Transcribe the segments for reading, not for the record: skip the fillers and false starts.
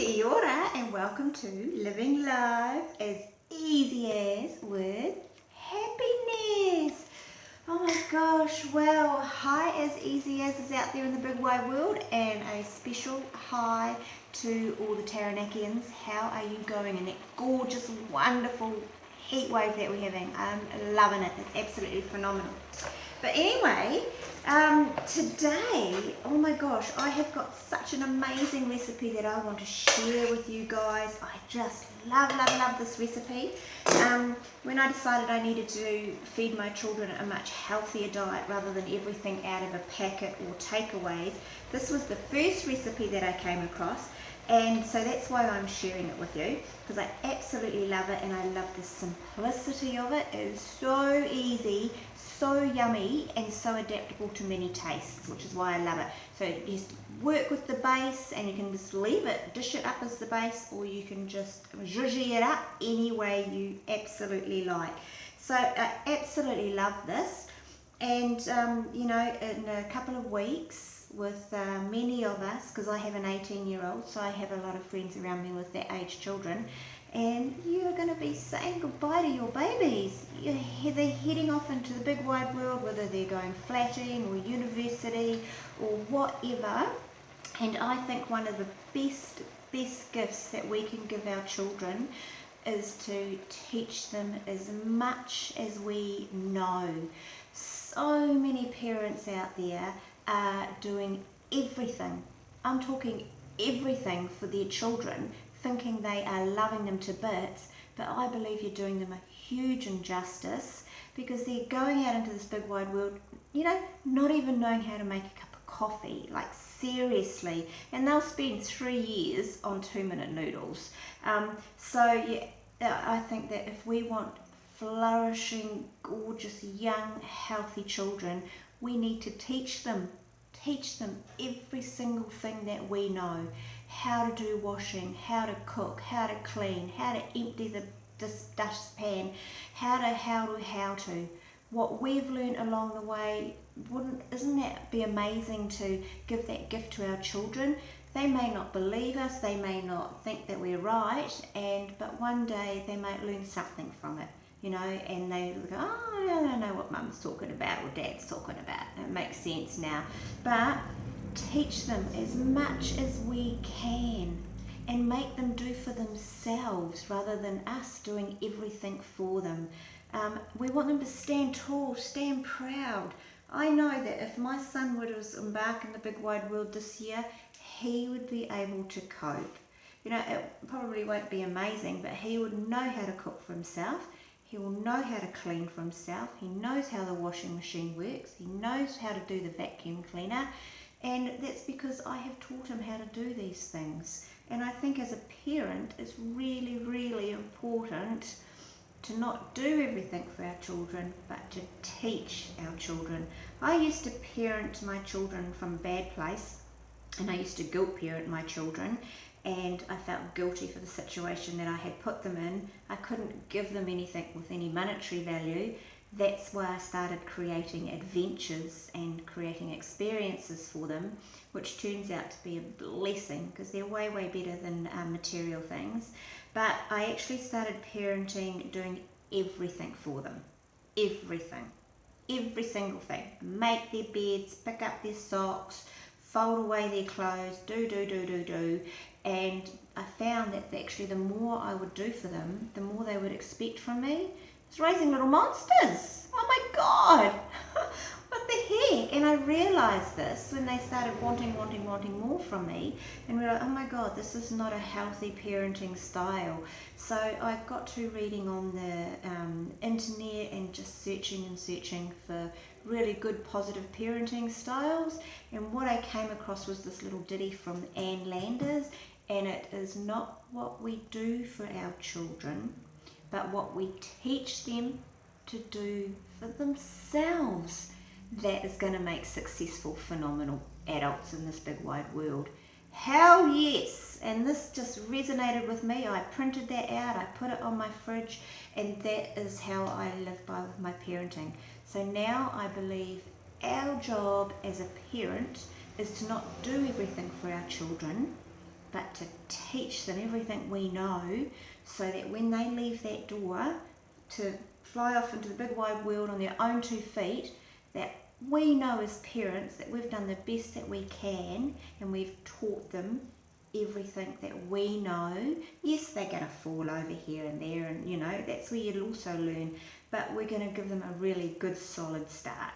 Kia ora and welcome to Living Life as Easy As with Happiness. Oh my gosh, well, hi as easy as is out there in the big wide world, and a special hi to all the Taranakians. How are you going in that gorgeous, wonderful heat wave that we're having? I'm loving it. It's absolutely phenomenal. But anyway, today, oh my gosh, I have got such an amazing recipe that I want to share with you guys. I just love this recipe. When I decided I needed to feed my children a much healthier diet rather than everything out of a packet or takeaways, this was the first recipe that I came across. And so that's why I'm sharing it with you, because I absolutely love it, and I love the simplicity of it. It is so easy, so yummy, and so adaptable to many tastes, which is why I love it. So you just work with the base, and you can just leave it, dish it up as the base, or you can just zhuzhi it up any way you absolutely like. So I absolutely love this, and you know, in a couple of weeks, with many of us, because I have an 18-year-old, so I have a lot of friends around me with that age children, and you're going to be saying goodbye to your babies. They're heading off into the big wide world, whether they're going flatting or university or whatever. And I think one of the best gifts that we can give our children is to teach them as much as we know. So many parents out there are doing everything, I'm talking everything, for their children, thinking they are loving them to bits, but I believe you're doing them a huge injustice, because they're going out into this big wide world, you know, not even knowing how to make a cup of coffee, like seriously, and they'll spend 3 years on 2-minute noodles. So yeah, I think that if we want flourishing, gorgeous, young, healthy children, we need to teach them every single thing that we know. How to do washing, how to cook, how to clean, how to empty the dustpan, how to. What we've learned along the way, isn't that be amazing to give that gift to our children? They may not believe us, they may not think that we're right, but one day they might learn something from it. You know, and they go, oh, I don't know what mum's talking about or dad's talking about. It makes sense now. But teach them as much as we can and make them do for themselves rather than us doing everything for them. We want them to stand tall, stand proud. I know that if my son were to embark in the big wide world this year, he would be able to cope. You know, it probably won't be amazing, but he would know how to cook for himself. He will know how to clean for himself. He knows how the washing machine works. He knows how to do the vacuum cleaner. And that's because I have taught him how to do these things. And I think as a parent, it's really, really important to not do everything for our children, but to teach our children. I used to parent my children from a bad place, and I used to guilt parent my children. And I felt guilty for the situation that I had put them in. I couldn't give them anything with any monetary value. That's why I started creating adventures and creating experiences for them, which turns out to be a blessing, because they're way better than material things. But I actually started parenting, doing everything for them. Everything. Every single thing. Make their beds, pick up their socks, fold away their clothes, do. And I found that actually the more I would do for them, the more they would expect from me. It's raising little monsters. Oh my God. What the heck? And I realized this when they started wanting more from me, and realized, oh my God, this is not a healthy parenting style. So I got to reading on the internet and just searching for really good positive parenting styles, and what I came across was this little ditty from Ann Landers, and it is not what we do for our children, but what we teach them to do for themselves. That is going to make successful, phenomenal adults in this big wide world. Hell yes! And this just resonated with me. I printed that out, I put it on my fridge, and that is how I live by with my parenting. So now I believe our job as a parent is to not do everything for our children, but to teach them everything we know, so that when they leave that door to fly off into the big wide world on their own 2 feet, that we know as parents that we've done the best that we can and we've taught them everything that we know. Yes, they're going to fall over here and there, and you know, that's where you'll also learn, but we're going to give them a really good solid start.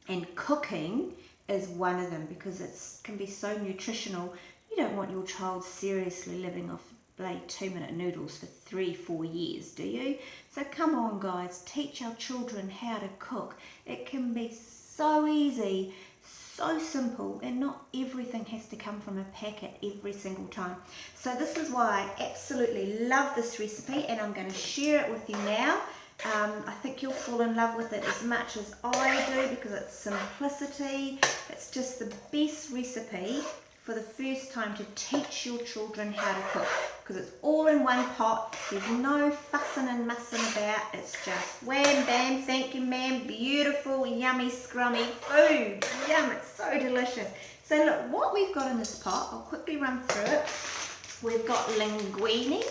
And cooking is one of them, because it can be so nutritional. You don't want your child seriously living off 2-minute noodles for 3-4 years, do you? So come on guys, teach our children how to cook. It can be so easy, so simple, and not everything has to come from a packet every single time. So this is why I absolutely love this recipe, and I'm going to share it with you now. I think you'll fall in love with it as much as I do, because it's simplicity. It's just the best recipe for the first time to teach your children how to cook, because it's all in one pot. There's no fussing and mussing about. It's just wham bam, thank you ma'am, beautiful, yummy, scrummy food. Yum, it's so delicious. So look, what we've got in this pot, I'll quickly run through it. We've got linguine.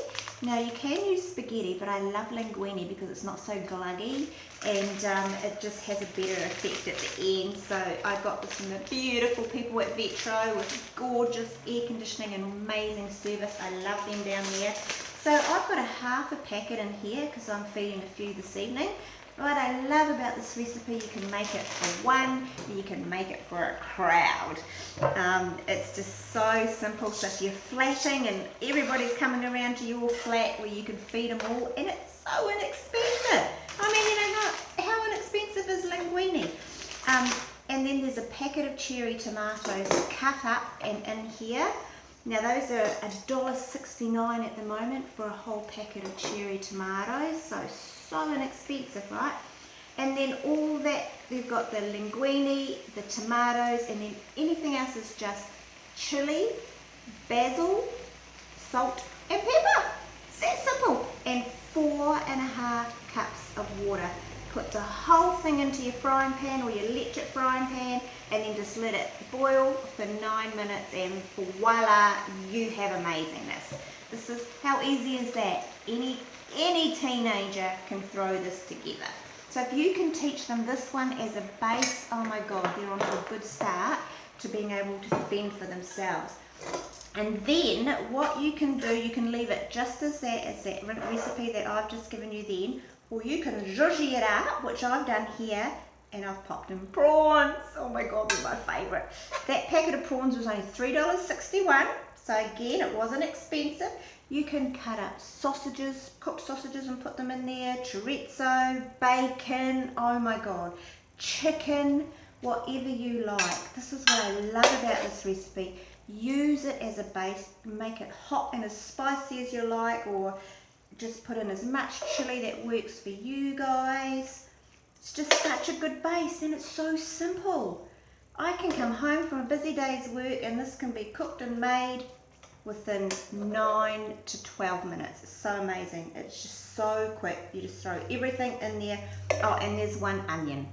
Now you can use spaghetti, but I love linguine because it's not so gluggy, and it just has a better effect at the end. So I got this from the beautiful people at Vetro with gorgeous air conditioning and amazing service. I love them down there. So I've got a half a packet in here because I'm feeding a few this evening. What I love about this recipe, you can make it for one, and you can make it for a crowd. It's just so simple. So if you're flatting and everybody's coming around to your flat where you can feed them all, and it's so inexpensive. I mean, you know, how inexpensive is linguine? And then there's a packet of cherry tomatoes cut up and in here. Now those are $1.69 at the moment for a whole packet of cherry tomatoes. So inexpensive, right? And then all that, we've got the linguine, the tomatoes, and then anything else is just chili, basil, salt and pepper. It's that simple. And 4.5 cups of water. Put the whole thing into your frying pan or your electric frying pan, and then just let it boil for 9 minutes, and voila, you have amazingness. This is, how easy is that? Any teenager can throw this together. So if you can teach them this one as a base, oh my God, they're on to a good start to being able to fend for themselves. And then what you can do, you can leave it just as that recipe that I've just given you then, or you can zhuzhy it up, which I've done here, and I've popped in prawns. Oh my God, they're my favourite. That packet of prawns was only $3.61, so again, it wasn't expensive. You can cut up sausages, cooked sausages, and put them in there, chorizo, bacon, oh my God, chicken, whatever you like. This is what I love about this recipe. Use it as a base, make it hot and as spicy as you like, or just put in as much chili that works for you guys. It's just such a good base, and it's so simple. I can come home from a busy day's work and this can be cooked and made within 9 to 12 minutes. It's so amazing. It's just so quick. You just throw everything in there. Oh, and there's one onion.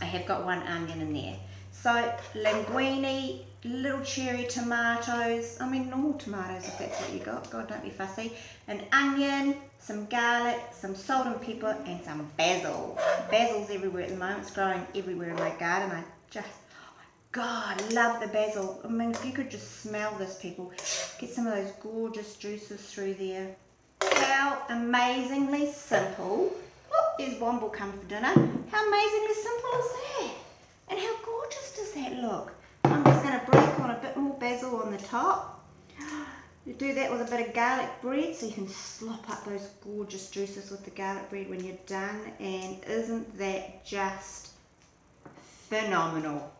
I have got one onion in there. So linguine, little cherry tomatoes, I mean normal tomatoes if that's what you got, God don't be fussy, an onion, some garlic, some salt and pepper, and some basil. Basil's everywhere at the moment, it's growing everywhere in my garden. I just, oh my God, I love the basil. I mean, if you could just smell this, people, get some of those gorgeous juices through there. How amazingly simple. Oh, there's Womble come for dinner. How amazingly simple is that? And how gorgeous does that look? I'm just going to break on a bit more basil on the top. You do that with a bit of garlic bread so you can slop up those gorgeous juices with the garlic bread when you're done. And isn't that just phenomenal?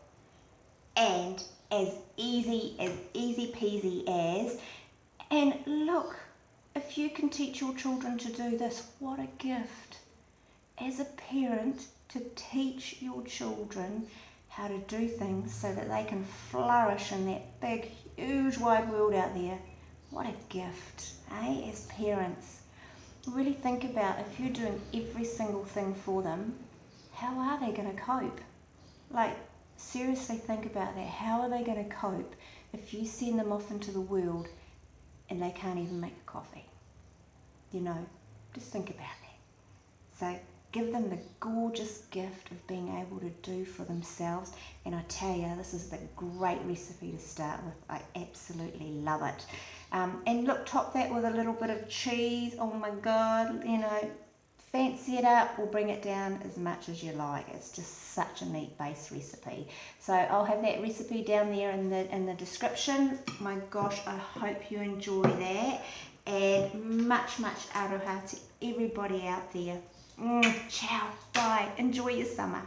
And as easy peasy as. And look, if you can teach your children to do this, what a gift. As a parent, to teach your children how to do things so that they can flourish in that big, huge, wide world out there. What a gift, eh, as parents. Really think about, if you're doing every single thing for them, how are they going to cope? Like, seriously think about that. How are they going to cope if you send them off into the world and they can't even make a coffee. You know, just think about that. So give them the gorgeous gift of being able to do for themselves. And I tell you, this is the great recipe to start with. I absolutely love it. And look, top that with a little bit of cheese. Oh my God, you know, fancy it up or bring it down as much as you like. It's just such a neat base recipe. So I'll have that recipe down there in the description. My gosh, I hope you enjoy that. And much aroha to everybody out there. Ciao, bye, enjoy your summer.